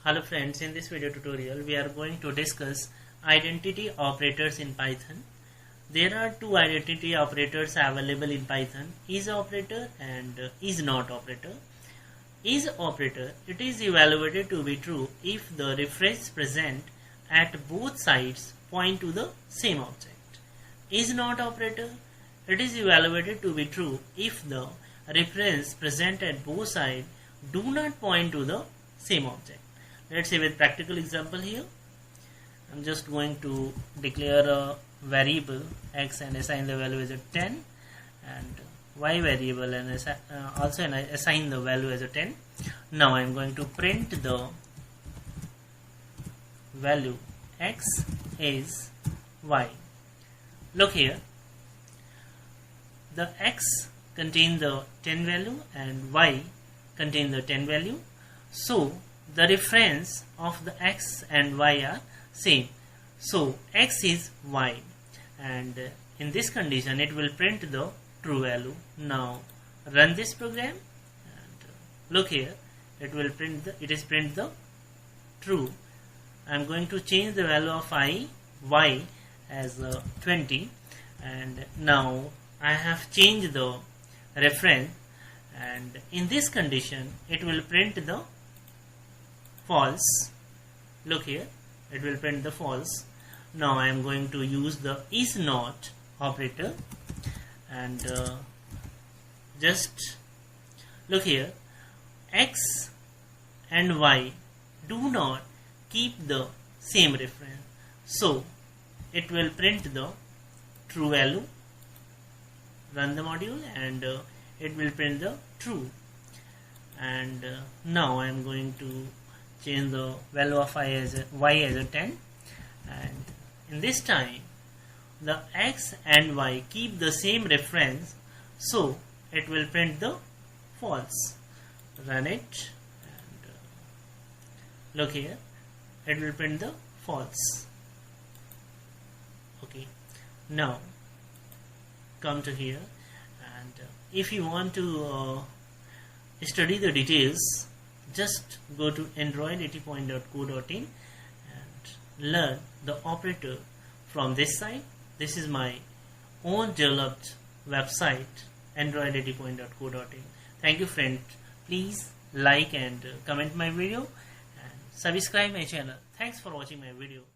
Hello friends, in this video tutorial we are going to discuss identity operators in Python. There are two identity operators available in Python, is operator and is not operator. Is operator, it is evaluated to be true if the reference present at both sides point to the same object. Is not operator, it is evaluated to be true if the reference present at both sides do not point to the same object. Let's see with practical example here. I'm just going to declare a variable x and assign the value as a 10, and y variable and also assign the value as a 10. Now I'm going to print the value x is y. Look here, the x contains the 10 value and y contains the 10 value, so the reference of the x and y are same, so x is y, and in this condition it will print the true value. Now run this program and look here, it will print the true. I'm going to change the value of y as 20, and now I have changed the reference, and in this condition it will print the false. Look here, it will print the false. Now I am going to use the is not operator, and just look here, x and y do not keep the same reference, so it will print the true value. Run the module and it will print the true. And now I am going to change the value of y as a 10, and in this time the x and y keep the same reference, so it will print the false. Run it and look here, it will print the false. Okay, now come to here, and if you want to study the details, just go to android80.co.in and learn the operator from this site. This is my own developed website, android80.co.in. Thank you friend. Please like and comment my video and subscribe my channel. Thanks for watching my video.